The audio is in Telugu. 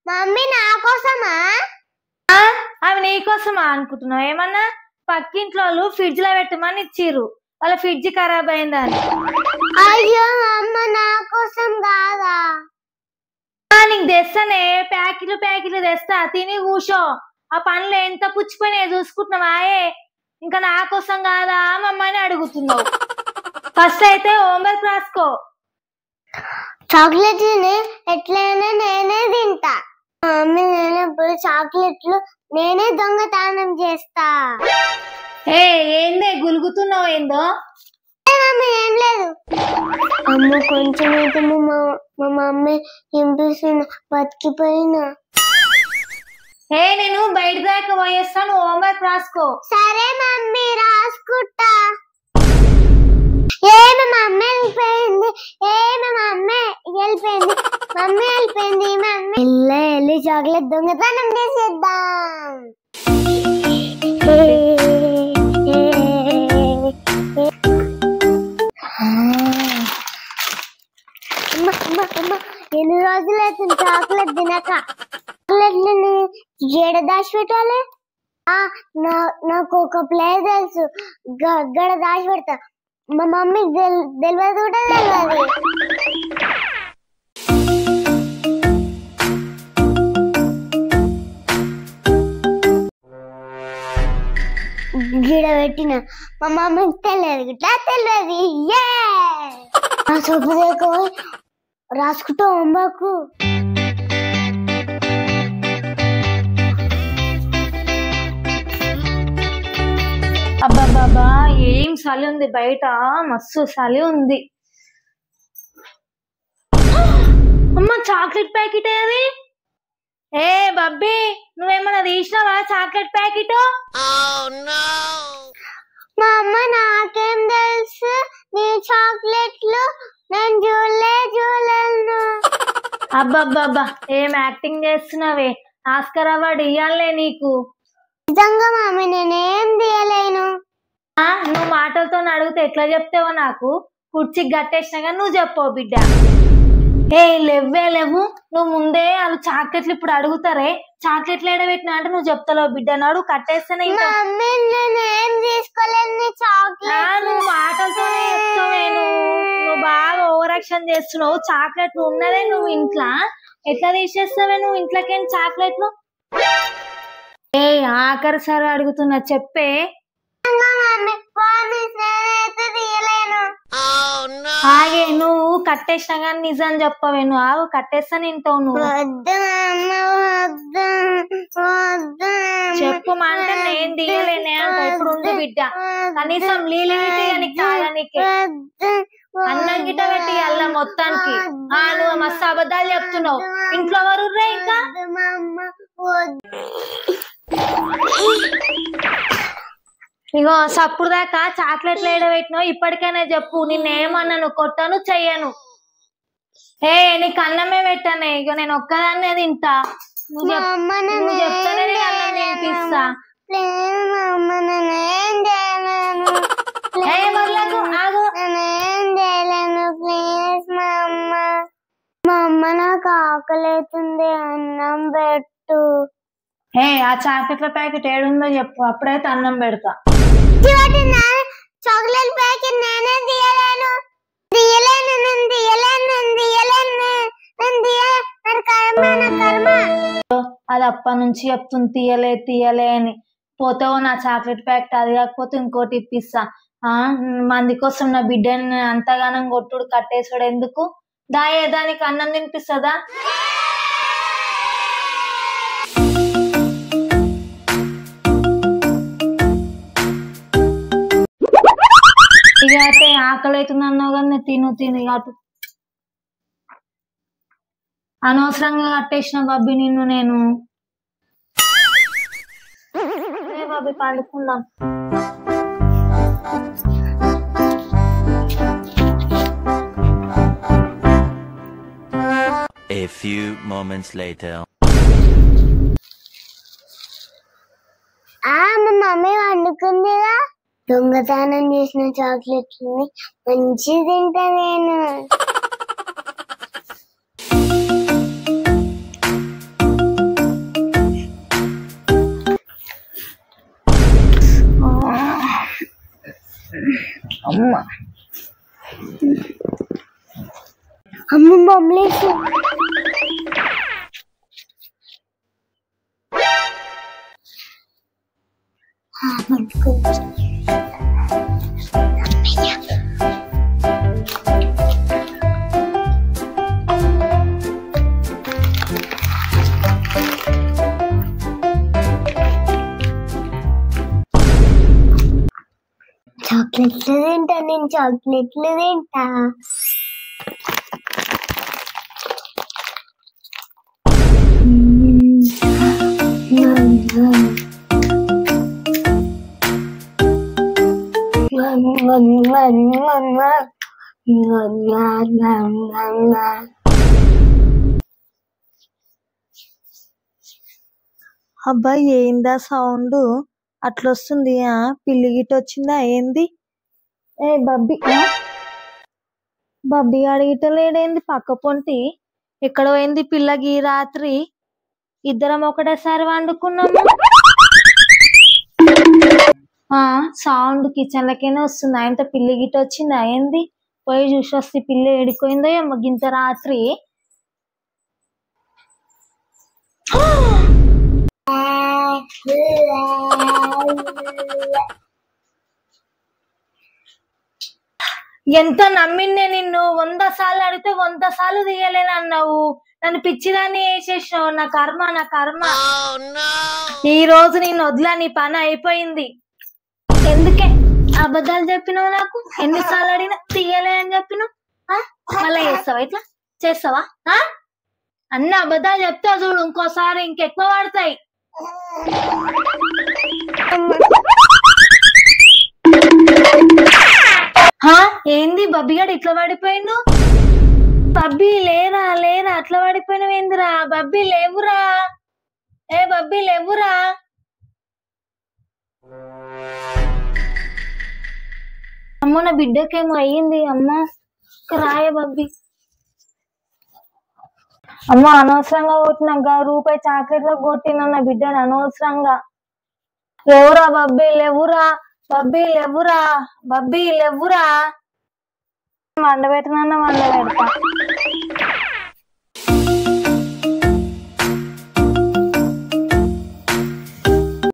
మమ్మీ నా కోసమా? అవి నీకోసమా అనుకుంటున్నావు? ఏమన్నా పక్కింట్లో వాళ్ళు ఫ్రిడ్జ్ లో పెట్టమని ఇచ్చిర్రు, వాళ్ళ ఫ్రిడ్జ్ ఖరాబ్ అయిందని. అయ్యో అమ్మ నా కోసం కాదా? నీకు తెస్తానే, ప్యాకెట్లు తెస్తా, తిని కూర్చో. ఆ పనులు ఎంత పుచ్చిపోయినాయి చూసుకుంటున్నావా? ఇంకా నా కోసం కాదా మమ్మని అడుగుతున్నావు? ఫస్ట్ అయితే హోంవర్క్ రాసుకో. చాక్లెట్ ఎట్లయినా నేనే తింటా మమ్మీ. నేనప్పుడు చాక్లెట్లు నేనే దొంగతనం చేస్తా. ఏందే గులుగుతున్నావు? ఏందో మమ్మీ ఏం లేదు. అమ్మ కొంచెం అయితే మా మమ్మీ తినిపిస్తున్నా, బతికిపోయినా. నేను బయట దాకా పోయేస్తాను, హోంవర్క్ రాసుకో. సరే మమ్మీ రాసుకుంటా. ఏమి మమ్మీ వెళ్ళిపోయింది, మమ్మీ వెళ్ళిపోయింది. వెళ్ళి చాక్లెట్ దొంగతనం చేసేద్దాం. ఎన్ని రోజులు అవుతుంది చాక్లెట్ తినక? చాక్లెట్లని ఏడ దాచి పెట్టాలి? నాకు ఒక ప్లేస్ తెలుసు, గడ దాచి పెడతా. మా మమ్మీకి తెలియదు కూడా తెలియదు. గిడ పెట్టిన మా మమ్మీకి తెలియదు గిట్లా తెలియదు. సొప్పు దేకో రాసుకుంటా హోంవర్క్. అబ్బాబాబా ఏం చలి ఉంది బయట, మస్తు చలి ఉంది. అమ్మ చాక్లెట్ ప్యాకెట్ అది. బబ్బీ నువ్వేమన్నా తీసినావా చాక్లెట్ ప్యాకెట్? మా అమ్మ నాకేం తెలుసు నీ చాక్లెట్లు నేను చూడలేను. అబ్బాబ్బాబ్బా ఏం యాక్టింగ్ చేస్తున్నావే? ఆస్కార్ అవార్డు ఇయ్యాలే నీకు. నిజంగా మమ్మీ నేనేం తీయలేను. నువ్వు మాటలతో అడిగితే ఎట్లా చెప్తావో నాకు. కుర్చీకి గట్టేసినా కానీ నువ్వు చెప్పవు బిడ్డ. లేవు నువ్వు ముందే వాళ్ళు చాక్లెట్లు ఇప్పుడు అడుగుతారే, చాక్లెట్లు ఏడబెట్టినా అంటే నువ్వు చెప్తావు బిడ్డ. నాడు కట్టేస్తానే. నువ్వు మాటలతోనే చెప్తావే. నువ్వు బాగా ఓవర్ యాక్షన్ చేస్తున్నావు. చాక్లెట్లు ఉన్నదే నువ్వు ఇంట్లో, ఎట్లా తీసేస్తావే నువ్వు ఇంట్లోకి చాక్లెట్లు? ఆఖరి సార్ అడుగుతున్నా చెప్పే. ఆగే నువ్వు కట్టేసినా కానీ నిజం చెప్పవే. నువ్వు కట్టేస్తా తింటావు నువ్వు. చెప్పు అంటే నేను తీయలేనే అంట. ఇప్పుడు ఉంది బిడ్డ, కనీసం నీళ్ళు పెట్టి తాగనికి అన్నం గిట్ట పెట్టి అల్ల మొత్తానికి. నువ్వు మస్తు అబద్ధాలు చెప్తున్నావు. ఇంట్లో ఎవరు ఇంకా? ఇగో సప్పుడు దాకా చాక్లెట్లు ఏడబెట్టినావు, ఇప్పటికైనా చెప్పు. నిన్నేమన్నాను, కొట్టను చెయ్యను. నీకు అన్నమే పెట్టానే. ఇక నేను ఒక్కదాన్నే తింటా. నువ్వు చెప్తానే అన్నం తినిపిస్తా. మా అమ్మ నాకు ఆకలి అవుతుంది, అన్నం పెట్టు. ఆ చాక్లెట్ల ప్యాకెట్ ఏడుందో చెప్పు, అప్పుడైతే అన్నం పెడతా. చాక్లెట్ ప్యాకెట్ నేనే తీయలేను. అది అప్పటి నుంచి చెప్తుంది తీయలే అని. పోతావు నా చాక్లెట్ ప్యాకెట్, అది కాకపోతే ఇంకోటి ఇప్పిస్తా. మంది కోసం నా బిడ్డని అంతగానం కొట్టుడు కట్టేసాడు ఎందుకు? దానికి అన్నం తినిపిస్తుందా? ఇక అయితే ఆకలి అవుతుంది అన్నావు కానీ తిను అటు. అనవసరంగా కట్టేసిన బబ్బి నిన్ను నేను. బబ్బి పండుకుందాం. A few moments later. మా మమ్మీ వండుకుందిగా. దొంగతనం చేసిన చాక్లెట్లని మంచి తింటా నేను. మమ్మీ చాక్లెట్లు తింటా, నేను చాక్లెట్లు తింటా. అబ్బా ఏందా సౌండ్ అట్లొస్తుంది? పిల్లి గిట్ట వచ్చిందా ఏంది? ఏ బబ్బి బబ్బి అడిగిట లేడేంది? పక్క పొంటి ఎక్కడ పోయింది పిల్లకి? రాత్రి ఇద్దరం ఒకటేసారి వండుకున్నాము. సౌండ్ కిచెన్ లకేనే వస్తుంది. ఆయనతో పిల్లి గిట్ట వచ్చిందా ఏంది? పోయి చూసి వస్తే పిల్లి ఏడిపోయిందో ఏమో గింత రాత్రి. ఎంత నమ్మిన్నే నిన్ను, 100 సార్లు అడిగితే 100 సార్లు తీయలేనన్నావు. నన్ను పిచ్చిదాన్ని వేసేసావు. నా కర్మ, నా కర్మ. ఈ రోజు నేను వదిలా, నీ పని అయిపోయింది. ఎందుకే అబద్ధాలు చెప్పినావు? నాకు ఎన్నిసార్లు అడిగినా తీయలే అని చెప్పినావు. మళ్ళీ చేస్తావా? ఇట్లా చేస్తావా? అన్ని అబద్ధాలు చెప్తా చూడు, ఇంకోసారి ఇంకెక్కువ పడతాయి. ఏంది బబ్బిగాడు ఇట్లా పడిపోయిండు? బబ్బి లేరా లేరా, అట్లా పడిపోయినవు ఏందిరా? బబ్బి లేవురా, ఏ బబ్బి లేవురా. అమ్మ నా బిడ్డకేమో అయ్యింది. అమ్మ రాయ బబ్బి. అమ్మ అనవసరంగా కొట్టినాక రూపాయి చాక్లెట్ లో కొట్టినా నా బిడ్డను అనవసరంగా. లేవురా బబ్బి లేవురా, బబ్బి లేవురా, బబ్బి లేవురా. వండ పెట్టనన్నా వండ పెడతా.